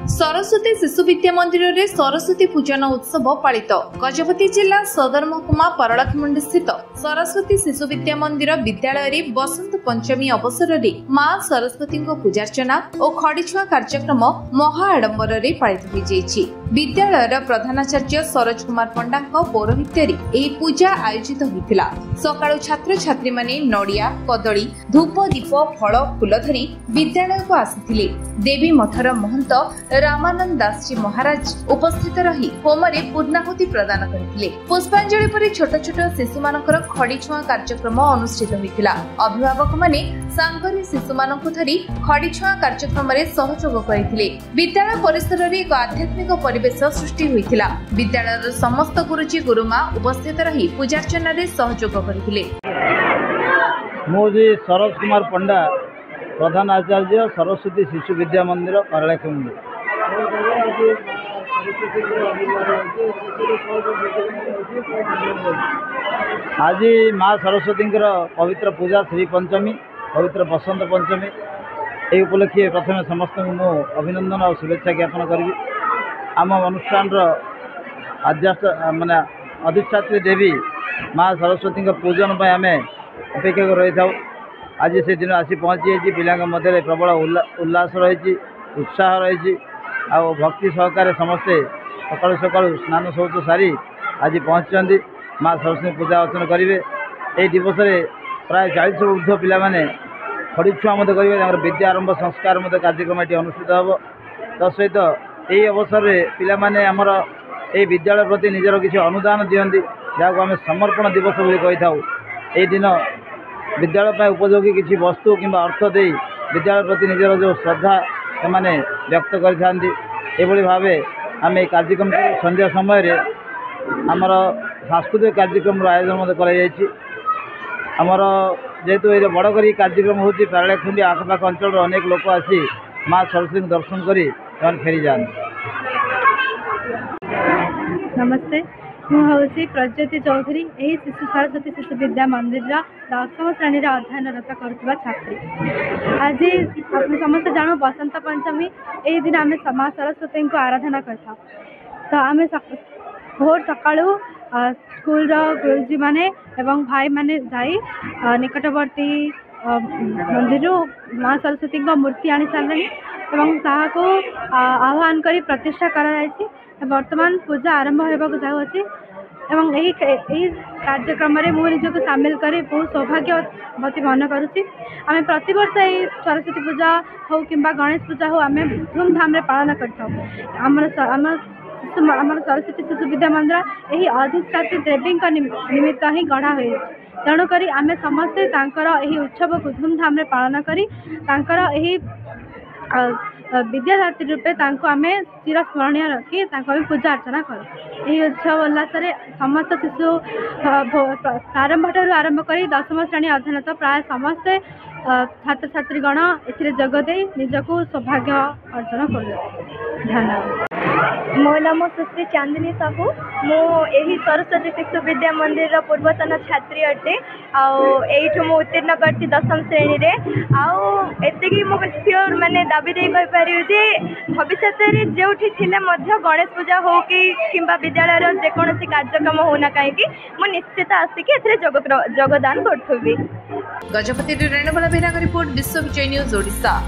सरस्वती शिशु विद्या मंदिर रे सरस्वती पूजन उत्सव पालित। गजपति जिला सदर महकुमा परलाखीमुंडी स्थित सरस्वती शिशु विद्या मंदिर विद्यालय रे बसंत पंचमी अवसर रे मां सरस्वती पूजार्चना और खड़ीछुआ कार्यक्रम महा आडंबर रे पालित होई जायछि। विद्यालय प्रधानाचार्य सरोज कुमार पंडा पौरोहित्य रे पूजा आयोजित होइतिला। सकाळु छात्र छात्री माने नड़िया कदली धूप दीप फल फूल धरी विद्यालय को आसिथिले। देवी मठर महंत रामानंद दास जी महाराज उपस्थित रही होम रे पूर्णाहुति प्रदान करथिले। पुष्पांजलि पर छोट छोट शिशु मानकर खड़ीछुआ कार्यक्रम अनुष्ठित होइतिला। अभिभावक माने सांगरे शिशु मानकु धरी खड़ीछुआ कार्यक्रम रे सहयोग करथिले। विद्यालय परिसर रे एक आध्यात्मिक परिवेश सृष्टि होइतिला। विद्यालयर समस्त गुरुजी गुरुमा उपस्थित रही पूजार्चना रे सहयोग करथिले। मोजी सरोज कुमार पंडा प्रधान आचार्य सरस्वती शिशु विद्या मंदिर परलाखीमुंडी। आज माँ सरस्वती पवित्र पूजा श्री पंचमी पवित्र बसंत पंचमी ये उपलक्षे प्रथम समस्त मु अभिनंदन और शुभेच्छा ज्ञापन करी। आम अनुष्ठान माने अधिष्ठात्री देवी माँ सरस्वती पूजन पर आम अपेक्षा कर रही था। आज से दिन आसी पहुँची पिला मध्य प्रबल उल्लास रही उत्साह रही भक्ति सहकार समस्ते सकालू सकालू स्नान शौच सारी आज पहुँचती माँ सरस्वती पूजा अर्चना करेंगे। यही दिवस प्राय 40 ऊर्ध्व पिला खड़ीछुआ करेंगे विद्या आरंभ संस्कार कार्यक्रम ये अनुष्ठित हम। तत्सहित यही अवसर में पिला आमर ये विद्यालय प्रति निजर किसी अनुदान दिखती जहाँ आम समर्पण दिवस कही था। यही दिन विद्यालय पर उपयोगी किसी वस्तु कि अर्थ दे विद्यालय प्रति निजर जो श्रद्धा से व्यक्त करी भाव आम ये कार्यक्रम संध्या समय आमर सांस्कृतिक कार्यक्रम आयोजन कर जेहेतु ये बड़करी कार्यक्रम होती पारलाखीमुंडी आखपाख अंचल अनेक लोक आसी माँ सरस्वती दर्शन करी फेरी जाते। नमस्ते, मुझे प्रज्योति चौधरी यही शिशु सरस्वती शिशु विद्या मंदिर 10वीं श्रेणी अध्ययनरत कर छात्री। आज समस्त जानू बसंत पंचमी यही दिन आम माँ सरस्वती को आराधना करता। तो आम भोर सकाळू स्कूल गुरुजी माने एवं भाई माने जाई निकटवर्ती मंदिर माँ सरस्वती मूर्ति आनी सारे ताको आह्वान करी प्रतिष्ठा कर वर्तमान पूजा आरंभ होगा जाऊँगी। एवं यही कार्यक्रम मु निजक सामिल कर बहुत सौभाग्यवती मन करुँची। आम प्रतिवर्ष यही सरस्वती पूजा हो कि गणेश पूजा हो आम धूमधाम पालन कर सरस्वती शिशु विद्या मंदिर यही अधिष्ठात्री देवी निमित्त ही गढ़ा हुए। तेणुक आम समस्ते यही उत्सव को धूमधाम पालन करी यही विद्यादात्री रूपे आम चिरस्मरणीय रखी पूजा अर्चना कर। यही उत्सव उल्लास समस्त शिशु प्रारंभ आरंभ कर 10वीं श्रेणी अध्ययनरत प्राय समस्ते छात्र छात्रीगण एगदे निजक सौभाग्य अर्जन कर। धन्यवाद। मो नाम सुश्री चांदनी साहू। यही सरस्वती शिशु विद्या मंदिर पूर्वतन छात्री अटे। आठू मु उत्तीर्ण कर 10वीं श्रेणी रे आती सियोर माने दाबी दे कहि पारि जे भविष्य में जो गणेश पूजा हो कि विद्यालय जेकोसी कार्यक्रम होना कहीं मु निश्चित आसिक जोगदान करी। गजपति रेणुबला बेहरा रिपोर्ट विश्व विजय न्यूज ओडिशा।